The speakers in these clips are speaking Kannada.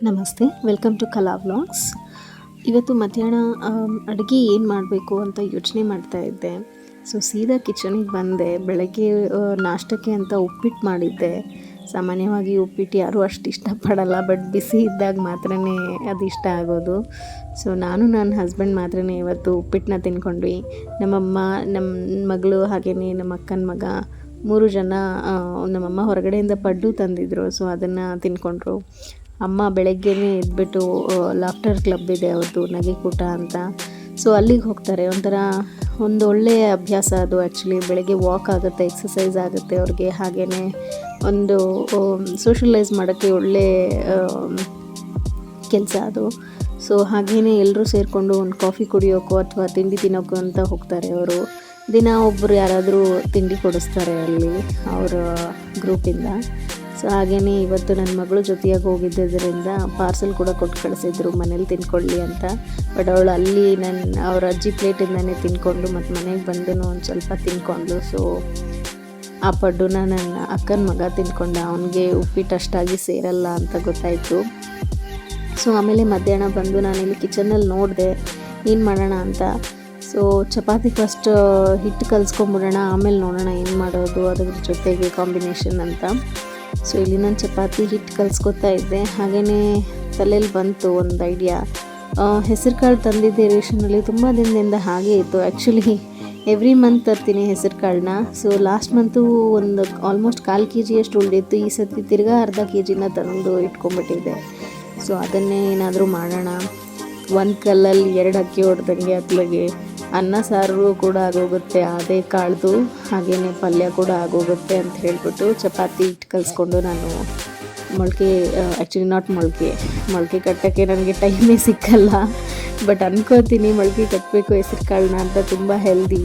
ನಮಸ್ತೆ, ವೆಲ್ಕಮ್ ಟು ಕಲಾ ವ್ಲಾಗ್ಸ್. ಇವತ್ತು ಮಧ್ಯಾಹ್ನ ಅಡುಗೆ ಏನು ಮಾಡಬೇಕು ಅಂತ ಯೋಚನೆ ಮಾಡ್ತಾ ಇದ್ದೆ. ಸೊ ಸೀದಾ ಕಿಚನಿಗೆ ಬಂದೆ. ಬೆಳಗ್ಗೆ ನಾಷ್ಟಕ್ಕೆ ಅಂತ ಉಪ್ಪಿಟ್ಟು ಮಾಡಿದ್ದೆ. ಸಾಮಾನ್ಯವಾಗಿ ಉಪ್ಪಿಟ್ಟು ಯಾರೂ ಅಷ್ಟು ಇಷ್ಟಪಡಲ್ಲ, ಬಟ್ ಬಿಸಿ ಇದ್ದಾಗ ಮಾತ್ರ ಅದು ಇಷ್ಟ ಆಗೋದು. ಸೊ ನಾನು ನನ್ನ ಹಸ್ಬೆಂಡ್ ಮಾತ್ರ ಇವತ್ತು ಉಪ್ಪಿಟ್ಟನ್ನ ತಿನ್ಕೊಂಡ್ವಿ. ನಮ್ಮಮ್ಮ, ನಮ್ಮ ಮಗಳು, ಹಾಗೆಯೇ ನಮ್ಮ ಅಕ್ಕನ ಮಗ 3 ಜನ. ನಮ್ಮಮ್ಮ ಹೊರಗಡೆಯಿಂದ ಪಡ್ಡು ತಂದಿದ್ರು, ಸೊ ಅದನ್ನು ತಿನ್ಕೊಂಡ್ರು. ಅಮ್ಮ ಬೆಳಗ್ಗೆನೇ ಎದ್ಬಿಟ್ಟು ಲಾಫ್ಟರ್ ಕ್ಲಬ್ ಇದೆ ಅವ್ರದ್ದು, ನಗೆಕೂಟ ಅಂತ. ಸೊ ಅಲ್ಲಿಗೆ ಹೋಗ್ತಾರೆ. ಒಂದು ಒಳ್ಳೆಯ ಅಭ್ಯಾಸ ಅದು. ಆ್ಯಕ್ಚುಲಿ ಬೆಳಗ್ಗೆ ವಾಕ್ ಆಗುತ್ತೆ, ಎಕ್ಸಸೈಸ್ ಆಗುತ್ತೆ ಅವ್ರಿಗೆ, ಹಾಗೆಯೇ ಒಂದು ಸೋಷಲೈಸ್ ಮಾಡೋಕ್ಕೆ ಒಳ್ಳೆ ಕೆಲಸ ಅದು. ಸೊ ಹಾಗೆಯೇ ಎಲ್ಲರೂ ಸೇರಿಕೊಂಡು ಒಂದು ಕಾಫಿ ಕುಡಿಯೋಕ್ಕೋ ಅಥವಾ ತಿಂಡಿ ತಿನ್ನೋಕ್ಕೋ ಅಂತ ಹೋಗ್ತಾರೆ ಅವರು. ದಿನ ಒಬ್ಬರು ಯಾರಾದರೂ ತಿಂಡಿ ಕೊಡಿಸ್ತಾರೆ ಅಲ್ಲಿ ಅವರ ಗ್ರೂಪಿಂದ. ಸೊ ಹಾಗೆಯೇ ಇವತ್ತು ನನ್ನ ಮಗಳು ಜೊತೆಯಾಗಿ ಹೋಗಿದ್ದರಿಂದ ಪಾರ್ಸೆಲ್ ಕೂಡ ಕೊಟ್ಟು ಕಳಿಸಿದ್ರು ಮನೇಲಿ ತಿನ್ಕೊಳ್ಳಿ ಅಂತ. ಬಟ್ ಅವಳು ಅಲ್ಲಿ ಅವ್ರ ಅಜ್ಜಿ ಪ್ಲೇಟಿಂದನೇ ತಿನ್ಕೊಂಡು ಮತ್ತು ಮನೆಗೆ ಬಂದು ಒಂದು ಸ್ವಲ್ಪ ತಿನ್ಕೊಂಡ್ಳು. ಸೊ ಆ ಪಡ್ಡುನ ನನ್ನ ಅಕ್ಕನ ಮಗ ತಿನ್ಕೊಂಡ. ಅವನಿಗೆ ಉಪ್ಪಿಟ್ಟು ಅಷ್ಟಾಗಿ ಸೇರಲ್ಲ ಅಂತ ಗೊತ್ತಾಯಿತು. ಸೊ ಆಮೇಲೆ ಮಧ್ಯಾಹ್ನ ಬಂದು ನಾನಿಲ್ಲಿ ಕಿಚನಲ್ಲಿ ನೋಡಿದೆ ಏನು ಮಾಡೋಣ ಅಂತ. ಸೊ ಚಪಾತಿ ಫಸ್ಟ್ ಹಿಟ್ಟು ಕಲಿಸ್ಕೊಂಬಿಡೋಣ, ಆಮೇಲೆ ನೋಡೋಣ ಏನು ಮಾಡೋದು ಅದ್ರ ಜೊತೆಗೆ ಕಾಂಬಿನೇಷನ್ ಅಂತ. ಸೊ ಇಲ್ಲಿ ನಾನು ಚಪಾತಿ ಹಿಟ್ಟು ಕಲಿಸ್ಕೊತಾ ಇದ್ದೆ. ಹಾಗೆಯೇ ತಲೆಯಲ್ಲಿ ಬಂತು ಒಂದು ಐಡಿಯಾ. ಹೆಸರು ಕಾಳು ತಂದಿದ್ದೆ ರೇಷನಲ್ಲಿ, ತುಂಬ ದಿನದಿಂದ ಹಾಗೆ ಇತ್ತು. ಆ್ಯಕ್ಚುಲಿ ಎವ್ರಿ ಮಂತ್ ತರ್ತೀನಿ ಹೆಸರು ಕಾಳನ್ನ. ಸೊ ಲಾಸ್ಟ್ ಮಂತು ಒಂದು ಆಲ್ಮೋಸ್ಟ್ 1/4 kg ಉಳಿದಿತ್ತು. ಈ ಸತಿ ತಿರ್ಗಾ ಅರ್ಧ kg ತಂದು ಇಟ್ಕೊಂಡ್ಬಿಟ್ಟಿದ್ದೆ. ಸೊ ಅದನ್ನೇ ಏನಾದರೂ ಮಾಡೋಣ, ಒಂದು ಕಲ್ಲಲ್ಲಿ 2 ಅಕ್ಕಿ ಹೊಡೆದಂಗೆ ಅತ್ಲಾಗೆ ಅನ್ನ ಸಾರು ಕೂಡ ಆಗೋಗುತ್ತೆ ಅದೇ ಕಾಳ್ದು, ಹಾಗೆಯೇ ಪಲ್ಯ ಕೂಡ ಆಗೋಗುತ್ತೆ ಅಂತ ಹೇಳ್ಬಿಟ್ಟು ಚಪಾತಿ ಹಿಟ್ಟು ಕಲಿಸ್ಕೊಂಡು ನಾನು ಮೊಳಕೆ ಕಟ್ಟೋಕ್ಕೆ ನನಗೆ ಟೈಮೇ ಸಿಕ್ಕಲ್ಲ. ಬಟ್ ಅನ್ಕೋತೀನಿ ಮೊಳಕೆ ಕಟ್ಟಬೇಕು ಹೆಸರು ಕಾಳನ್ನ ಅಂತ. ತುಂಬ ಹೆಲ್ದಿ.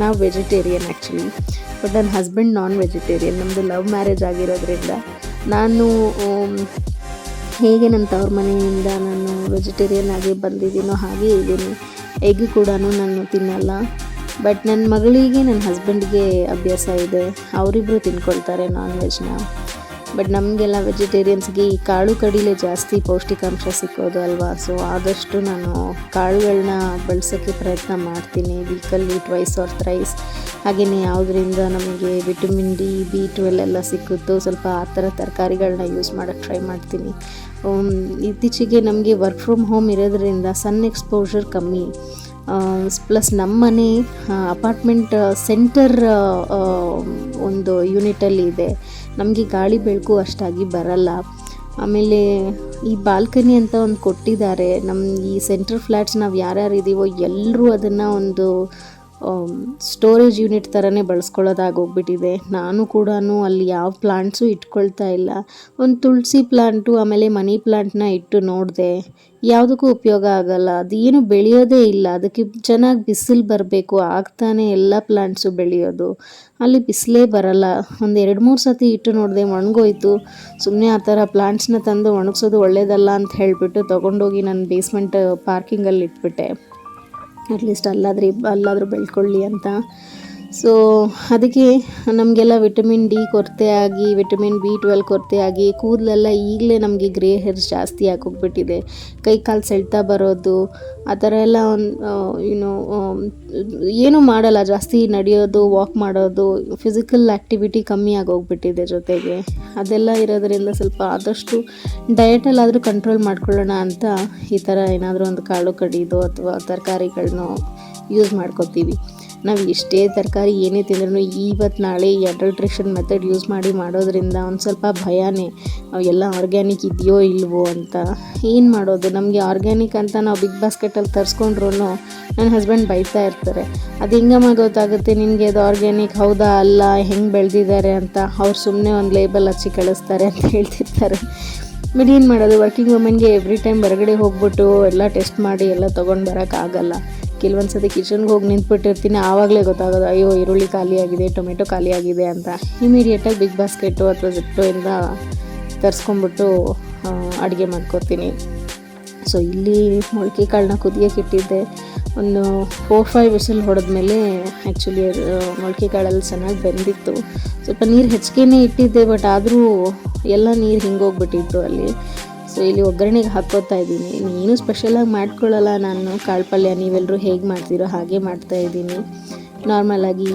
ನಾವು ವೆಜಿಟೇರಿಯನ್ ಆ್ಯಕ್ಚುಲಿ, ಬಟ್ ನನ್ನ ಹಸ್ಬೆಂಡ್ ನಾನ್ ವೆಜಿಟೇರಿಯನ್. ನಮ್ಮದು ಲವ್ ಮ್ಯಾರೇಜ್ ಆಗಿರೋದ್ರಿಂದ ನಾನು ಹೇಗೆ ನನ್ನ ತವ್ರ ಮನೆಯಿಂದ ನಾನು ವೆಜಿಟೇರಿಯನ್ ಆಗಿ ಬಂದಿದ್ದೀನೋ ಹಾಗೆ ಇದ್ದೀನಿ. ಎಗ್ ಕೂಡ ನಾನು ತಿನ್ನಲ್ಲ. ಬಟ್ ನನ್ನ ಮಗಳಿಗೆ, ನನ್ನ ಹಸ್ಬೆಂಡ್ಗೆ ಅಭ್ಯಾಸ ಇದೆ, ಅವರಿಬ್ಬರು ತಿನ್ಕೊಳ್ತಾರೆ ನಾನ್ ವೆಜ್ನ. ಬಟ್ ನಮಗೆಲ್ಲ ವೆಜಿಟೇರಿಯನ್ಸ್ಗೆ ಈ ಕಾಳು ಕಡಿಲೇ ಜಾಸ್ತಿ ಪೌಷ್ಟಿಕಾಂಶ ಸಿಕ್ಕೋದು ಅಲ್ವಾ. ಸೊ ಆದಷ್ಟು ನಾನು ಕಾಳುಗಳನ್ನ ಬಳಸೋಕ್ಕೆ ಪ್ರಯತ್ನ ಮಾಡ್ತೀನಿ. ವೀಕಲ್ಲಿ 2 or 3 ಹಾಗೆಯೇ ಯಾವುದರಿಂದ ನಮಗೆ ವಿಟಮಿನ್ ಡಿ, B12 ಎಲ್ಲ ಸಿಕ್ಕುತ್ತೋ ಸ್ವಲ್ಪ ಆ ಥರ ತರಕಾರಿಗಳನ್ನ ಯೂಸ್ ಮಾಡೋಕ್ಕೆ ಟ್ರೈ ಮಾಡ್ತೀನಿ. ಇತ್ತೀಚೆಗೆ ನಮಗೆ ವರ್ಕ್ ಫ್ರಮ್ ಹೋಮ್ ಇರೋದ್ರಿಂದ ಸನ್ ಎಕ್ಸ್ಪೋಜರ್ ಕಮ್ಮಿ. ಪ್ಲಸ್ ನಮ್ಮ ಮನೆ ಅಪಾರ್ಟ್ಮೆಂಟ್ ಸೆಂಟರ್ ಒಂದು ಯೂನಿಟಲ್ಲಿ ಇದೆ. ನಮಗೆ ಗಾಳಿ ಬೆಳಕು ಅಷ್ಟಾಗಿ ಬರಲ್ಲ. ಆಮೇಲೆ ಈ ಬಾಲ್ಕನಿ ಅಂತ ಒಂದು ಕೊಟ್ಟಿದ್ದಾರೆ. ನಮ್ಮ ಈ ಸೆಂಟ್ರ್ ಫ್ಲ್ಯಾಟ್ಸ್ ನಾವು ಯಾರ್ಯಾರು ಇದ್ದೀವೋ ಎಲ್ಲರೂ ಅದನ್ನು ಒಂದು ಸ್ಟೋರೇಜ್ ಯೂನಿಟ್ ಥರನೇ ಬಳಸ್ಕೊಳ್ಳೋದಾಗೋಗ್ಬಿಟ್ಟಿದೆ. ನಾನು ಕೂಡ ಅಲ್ಲಿ ಯಾವ ಪ್ಲಾಂಟ್ಸು ಇಟ್ಕೊಳ್ತಾ ಇಲ್ಲ. ಒಂದು ತುಳಸಿ ಪ್ಲಾಂಟು ಆಮೇಲೆ ಮನಿ ಪ್ಲಾಂಟ್ನ ಇಟ್ಟು ನೋಡಿದೆ, ಯಾವುದಕ್ಕೂ ಉಪಯೋಗ ಆಗಲ್ಲ. ಅದೇನು ಬೆಳೆಯೋದೇ ಇಲ್ಲ. ಅದಕ್ಕೆ ಚೆನ್ನಾಗಿ ಬಿಸಿಲು ಬರಬೇಕು, ಆಗ್ತಾನೆ ಎಲ್ಲ ಪ್ಲಾಂಟ್ಸು ಬೆಳೆಯೋದು. ಅಲ್ಲಿ ಬಿಸಿಲೇ ಬರಲ್ಲ. ಒಂದು 2-3 ಸತಿ ಇಟ್ಟು ನೋಡಿದೆ, ಒಣಗೋಯ್ತು. ಸುಮ್ಮನೆ ಆ ಥರ ಪ್ಲಾಂಟ್ಸ್ನ ತಂದು ಒಣಗಿಸೋದು ಒಳ್ಳೆಯದಲ್ಲ ಅಂತ ಹೇಳಿಬಿಟ್ಟು ತೊಗೊಂಡೋಗಿ ನನ್ನ ಬೇಸ್ಮೆಂಟ್ ಪಾರ್ಕಿಂಗಲ್ಲಿ ಇಟ್ಬಿಟ್ಟೆ. ಅಟ್ಲೀಸ್ಟ್ ಅಲ್ಲಾದರೂ ಬೆಳ್ಕೊಳ್ಳಿ ಅಂತ. ಸೊ ಅದಕ್ಕೆ ನಮಗೆಲ್ಲ ವಿಟಮಿನ್ ಡಿ ಕೊರತೆಯಾಗಿ, ವಿಟಮಿನ್ B12 ಕೊರತೆಯಾಗಿ ಕೂದಲೆಲ್ಲ ಈಗಲೇ ನಮಗೆ ಗ್ರೇ ಹೇರ್ಸ್ ಜಾಸ್ತಿ ಆಗೋಗ್ಬಿಟ್ಟಿದೆ. ಕೈ ಕಾಲು ಸೆಳ್ತಾ ಬರೋದು, ಆ ಥರ ಎಲ್ಲ ಏನೂ ಮಾಡಲ್ಲ. ಜಾಸ್ತಿ ನಡೆಯೋದು, ವಾಕ್ ಮಾಡೋದು, ಫಿಸಿಕಲ್ ಆ್ಯಕ್ಟಿವಿಟಿ ಕಮ್ಮಿ ಆಗೋಗ್ಬಿಟ್ಟಿದೆ. ಜೊತೆಗೆ ಅದೆಲ್ಲ ಇರೋದರಿಂದ ಸ್ವಲ್ಪ ಆದಷ್ಟು ಡಯಟಲ್ಲಾದರೂ ಕಂಟ್ರೋಲ್ ಮಾಡ್ಕೊಳ್ಳೋಣ ಅಂತ ಈ ಥರ ಏನಾದರೂ ಒಂದು ಕಾಳು ಕಡಿದು ಅಥವಾ ತರಕಾರಿಗಳನ್ನೋ ಯೂಸ್ ಮಾಡ್ಕೋತೀವಿ. ನಾವು ಎಷ್ಟೇ ತರಕಾರಿ ಏನೇ ತಿಂದ್ರೂ ಇವತ್ತು ನಾಳೆ ಈ ಅಡಲ್ಟ್ರೇಷನ್ ಮೆಥಡ್ ಯೂಸ್ ಮಾಡೋದ್ರಿಂದ ಒಂದು ಸ್ವಲ್ಪ ಭಯನೇ, ಎಲ್ಲ ಆರ್ಗ್ಯಾನಿಕ್ ಇದೆಯೋ ಇಲ್ವೋ ಅಂತ. ಏನು ಮಾಡೋದು, ನಮಗೆ ಆರ್ಗ್ಯಾನಿಕ್ ಅಂತ ನಾವು ಬಿಗ್ ಬಾಸ್ಕೆಟಲ್ಲಿ ತರಿಸ್ಕೊಂಡ್ರೂ ನನ್ನ ಹಸ್ಬೆಂಡ್ ಬೈತಾ ಇರ್ತಾರೆ. ಅದು ಹೆಂಗಮ್ಮ ಗೊತ್ತಾಗುತ್ತೆ ನಿನಗೆ ಅದು ಆರ್ಗ್ಯಾನಿಕ್ ಹೌದಾ ಅಲ್ಲ, ಹೆಂಗೆ ಬೆಳೆದಿದ್ದಾರೆ ಅಂತ. ಅವ್ರು ಸುಮ್ಮನೆ ಒಂದು ಲೇಬಲ್ ಹಚ್ಚಿ ಕಳಿಸ್ತಾರೆ ಅಂತ ಹೇಳ್ತಿರ್ತಾರೆ. ಬಟ್ ಏನು ಮಾಡೋದು, ವರ್ಕಿಂಗ್ ವುಮೆನ್ಗೆ ಎವ್ರಿ ಟೈಮ್ ಹೊರಗಡೆ ಹೋಗ್ಬಿಟ್ಟು ಎಲ್ಲ ಟೆಸ್ಟ್ ಮಾಡಿ ಎಲ್ಲ ತೊಗೊಂಡು ಬರೋಕ್ಕಾಗಲ್ಲ. ಕೆಲವೊಂದು ಸತಿ ಕಿಚನ್ಗೆ ಹೋಗಿ ನಿಂತ್ಬಿಟ್ಟಿರ್ತೀನಿ, ಆವಾಗಲೇ ಗೊತ್ತಾಗೋದು ಅಯ್ಯೋ ಈರುಳ್ಳಿ ಖಾಲಿಯಾಗಿದೆ, ಟೊಮೆಟೊ ಖಾಲಿಯಾಗಿದೆ ಅಂತ. ಇಮಿಡಿಯೇಟಾಗಿ ಬಿಗ್ ಬಾಸ್ಕೆಟು ಅಥವಾ ಜಿಪ್ಟೋಯಿಂದ ತರಿಸ್ಕೊಂಬಿಟ್ಟು ಅಡುಗೆ ಮಾಡ್ಕೊತೀನಿ. ಸೊ ಇಲ್ಲಿ ಮೊಳಕೆ ಕಾಳನ್ನ ಕುದಿಯೋಕೆ ಇಟ್ಟಿದ್ದೆ. ಒಂದು 4-5 ವಿಸಿಲ್ ಹೊಡೆದ್ಮೇಲೆ ಆ್ಯಕ್ಚುಲಿ ಮೊಳಕೆ ಕಾಳಲ್ಲಿ ಚೆನ್ನಾಗಿ ಬೆಂದಿತ್ತು. ಸ್ವಲ್ಪ ನೀರು ಹೆಚ್ಚಿಗೆನೇ ಇಟ್ಟಿದ್ದೆ, ಬಟ್ ಆದರೂ ಎಲ್ಲ ನೀರು ಹಿಂಗೋಗ್ಬಿಟ್ಟಿತ್ತು ಅಲ್ಲಿ. ಸೊ ಇಲ್ಲಿ ಒಗ್ಗರಣೆಗೆ ಹಾಕ್ಕೋತಾ ಇದ್ದೀನಿ. ಏನು ಸ್ಪೆಷಲಾಗಿ ಮಾಡ್ಕೊಳ್ಳಲ್ಲ ನಾನು ಕಾಳು ಪಲ್ಯ, ನೀವೆಲ್ಲರೂ ಹೇಗೆ ಮಾಡ್ತೀರೋ ಹಾಗೆ ಮಾಡ್ತಾಯಿದ್ದೀನಿ. ನಾರ್ಮಲಾಗಿ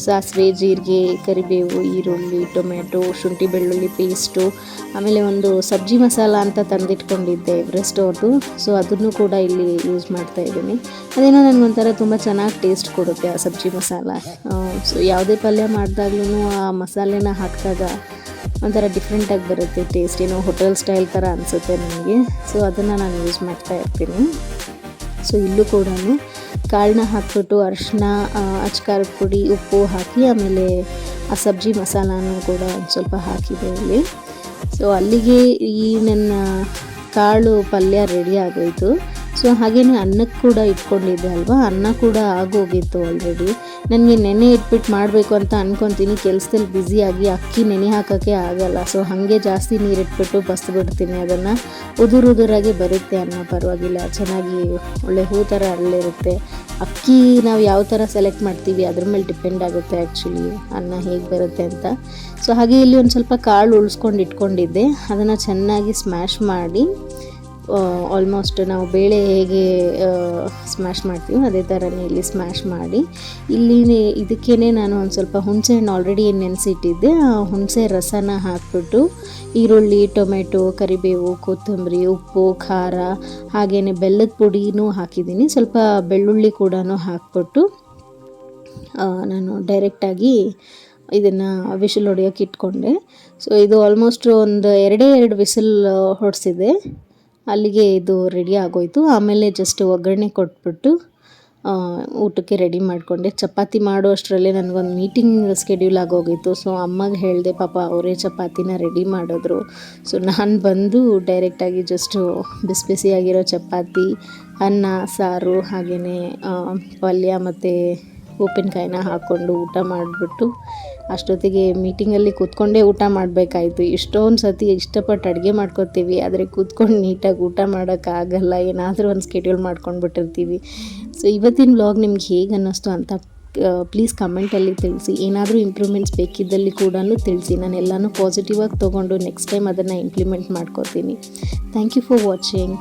ಸಾಸಿವೆ, ಜೀರಿಗೆ, ಕರಿಬೇವು, ಈರುಳ್ಳಿ, ಟೊಮೆಟೊ, ಶುಂಠಿ ಬೆಳ್ಳುಳ್ಳಿ ಪೇಸ್ಟು, ಆಮೇಲೆ ಒಂದು ಸಬ್ಜಿ ಮಸಾಲ ಅಂತ ತಂದಿಟ್ಕೊಂಡಿದ್ದೆ ಎವರೆಸ್ಟ್ ಅವ್ರದ್ದು. ಸೊ ಅದನ್ನು ಕೂಡ ಇಲ್ಲಿ ಯೂಸ್ ಮಾಡ್ತಾಯಿದ್ದೀನಿ. ಅದೇನೋ ನನಗೊಂಥರ ತುಂಬ ಚೆನ್ನಾಗಿ ಟೇಸ್ಟ್ ಕೊಡುತ್ತೆ ಆ ಸಬ್ಜಿ ಮಸಾಲ. ಸೊ ಯಾವುದೇ ಪಲ್ಯ ಮಾಡಿದಾಗ್ಲೂ ಆ ಮಸಾಲೆನ ಹಾಕಿದಾಗ ಒಂಥರ ಡಿಫ್ರೆಂಟಾಗಿ ಬರುತ್ತೆ ಟೇಸ್ಟ್, ಏನೋ ಹೋಟೆಲ್ ಸ್ಟೈಲ್ ಥರ ಅನಿಸುತ್ತೆ ನನಗೆ. ಸೊ ಅದನ್ನು ನಾನು ಯೂಸ್ ಮಾಡ್ತಾಯಿರ್ತೀನಿ. ಸೊ ಇಲ್ಲೂ ಕೂಡ ಕಾಳನ್ನ ಹಾಕ್ಬಿಟ್ಟು ಅರಿಶಿನ, ಅಚ್ಕಾರದ ಪುಡಿ, ಉಪ್ಪು ಹಾಕಿ ಆಮೇಲೆ ಆ ಸಬ್ಜಿ ಮಸಾಲಾನು ಕೂಡ ಒಂದು ಸ್ವಲ್ಪ ಹಾಕಿದೆ ಇಲ್ಲಿ. ಸೊ ಅಲ್ಲಿಗೆ ಈ ನನ್ನ ಕಾಳು ಪಲ್ಯ ರೆಡಿ ಆಗೋಯಿತು. ಸೊ ಹಾಗೆಯೇ ಅನ್ನಕ್ಕೆ ಕೂಡ ಇಟ್ಕೊಂಡಿದ್ದೆ ಅಲ್ವಾ, ಅನ್ನ ಕೂಡ ಆಗೋಗಿತ್ತು ಆಲ್ರೆಡಿ. ನನಗೆ ನೆನೆ ಇಟ್ಬಿಟ್ಟು ಮಾಡಬೇಕು ಅಂತ ಅಂದ್ಕೊತೀನಿ, ಕೆಲಸದಲ್ಲಿ ಬ್ಯುಸಿಯಾಗಿ ಅಕ್ಕಿ ನೆನೆ ಹಾಕೋಕ್ಕೆ ಆಗೋಲ್ಲ. ಸೊ ಹಾಗೆ ಜಾಸ್ತಿ ನೀರಿಟ್ಬಿಟ್ಟು ಬಸ್ಬಿಡ್ತೀನಿ, ಅದನ್ನು ಉದುರಾಗಿ ಬರುತ್ತೆ ಅನ್ನ, ಪರವಾಗಿಲ್ಲ, ಚೆನ್ನಾಗಿ ಒಳ್ಳೆ ಹೂ ಥರ ಅರಳಿರುತ್ತೆ. ಅಕ್ಕಿ ನಾವು ಯಾವ ಥರ ಸೆಲೆಕ್ಟ್ ಮಾಡ್ತೀವಿ ಅದ್ರ ಮೇಲೆ ಡಿಪೆಂಡ್ ಆಗುತ್ತೆ ಆ್ಯಕ್ಚುಲಿ ಅನ್ನ ಹೇಗೆ ಬರುತ್ತೆ ಅಂತ. ಸೊ ಹಾಗೆ ಇಲ್ಲಿ ಒಂದು ಸ್ವಲ್ಪ ಕಾಳು ಉಳಿಸ್ಕೊಂಡು ಇಟ್ಕೊಂಡಿದ್ದೆ, ಅದನ್ನು ಚೆನ್ನಾಗಿ ಸ್ಮ್ಯಾಶ್ ಮಾಡಿ, ಆಲ್ಮೋಸ್ಟ್ ನಾವು ಬೇಳೆ ಹೇಗೆ ಸ್ಮ್ಯಾಶ್ ಮಾಡ್ತೀವಿ ಅದೇ ಥರನೇ ಇಲ್ಲಿ ಸ್ಮ್ಯಾಶ್ ಮಾಡಿ, ಇಲ್ಲಿ ಇದಕ್ಕೇ ನಾನು ಒಂದು ಸ್ವಲ್ಪ ಹುಣಸೆ ಹಣ್ಣು ಆಲ್ರೆಡಿ ನೆನೆಸಿಟ್ಟಿದ್ದೆ, ಆ ಹುಣಸೆ ರಸನ ಹಾಕ್ಬಿಟ್ಟು ಈರುಳ್ಳಿ, ಟೊಮೆಟೊ, ಕರಿಬೇವು, ಕೊತ್ತಂಬರಿ, ಉಪ್ಪು, ಖಾರ, ಹಾಗೆಯೇ ಬೆಲ್ಲದ ಪುಡಿನೂ ಹಾಕಿದ್ದೀನಿ. ಸ್ವಲ್ಪ ಬೆಳ್ಳುಳ್ಳಿ ಕೂಡ ಹಾಕ್ಬಿಟ್ಟು ನಾನು ಡೈರೆಕ್ಟಾಗಿ ಇದನ್ನು ವಿಸಿಲ್ ಹೊಡೆಯೋಕೆ ಇಟ್ಕೊಂಡೆ. ಸೊ ಇದು ಆಲ್ಮೋಸ್ಟ್ ಒಂದು 2 ವಿಸಿಲ್ ಹೊಡೆಸಿದೆ, ಅಲ್ಲಿಗೆ ಇದು ರೆಡಿ ಆಗೋಯಿತು. ಆಮೇಲೆ ಜಸ್ಟ್ ಒಗ್ಗರಣೆ ಕೊಟ್ಬಿಟ್ಟು ಊಟಕ್ಕೆ ರೆಡಿ ಮಾಡಿಕೊಂಡೆ. ಚಪಾತಿ ಮಾಡೋ ಅಷ್ಟರಲ್ಲಿ ನನಗೊಂದು ಮೀಟಿಂಗ್ ಸ್ಕೆಡ್ಯೂಲ್ ಆಗೋಗಿತ್ತು. ಸೊ ಅಮ್ಮಗೆ ಹೇಳಿದೆ, ಪಾಪ ಅವರೇ ಚಪಾತಿನ ರೆಡಿ ಮಾಡಿದ್ರು. ಸೊ ನಾನು ಬಂದು ಡೈರೆಕ್ಟಾಗಿ ಜಸ್ಟು ಬಿಸಿಯಾಗಿರೋ ಚಪಾತಿ, ಅನ್ನ, ಸಾರು, ಹಾಗೆಯೇ ಪಲ್ಯ ಮತ್ತು ಉಪ್ಪಿನಕಾಯಿನ ಹಾಕ್ಕೊಂಡು ಊಟ ಮಾಡಿಬಿಟ್ಟು ಅಷ್ಟೊತ್ತಿಗೆ ಮೀಟಿಂಗಲ್ಲಿ ಕೂತ್ಕೊಂಡೇ ಊಟ ಮಾಡಬೇಕಾಯ್ತು. ಇಷ್ಟೊಂದು ಸತಿ ಇಷ್ಟಪಟ್ಟು ಅಡುಗೆ ಮಾಡ್ಕೊತೀವಿ, ಆದರೆ ಕೂತ್ಕೊಂಡು ನೀಟಾಗಿ ಊಟ ಮಾಡೋಕ್ಕಾಗಲ್ಲ, ಏನಾದರೂ ಒಂದು ಸ್ಕೆಡ್ಯೂಲ್ ಮಾಡ್ಕೊಂಡ್ಬಿಟ್ಟಿರ್ತೀವಿ. ಸೊ ಇವತ್ತಿನ ವ್ಲಾಗ್ ನಿಮ್ಗೆ ಹೇಗೆ ಅನ್ನಿಸ್ತು ಅಂತ ಪ್ಲೀಸ್ ಕಮೆಂಟಲ್ಲಿ ತಿಳಿಸಿ. ಏನಾದರೂ ಇಂಪ್ರೂವ್ಮೆಂಟ್ಸ್ ಬೇಕಿದ್ದಲ್ಲಿ ಕೂಡ ತಿಳಿಸಿ, ನಾನು ಎಲ್ಲನೂ ಪಾಸಿಟಿವಾಗಿ ತೊಗೊಂಡು ನೆಕ್ಸ್ಟ್ ಟೈಮ್ ಅದನ್ನು ಇಂಪ್ಲಿಮೆಂಟ್ ಮಾಡ್ಕೋತೀನಿ. Thank you for watching.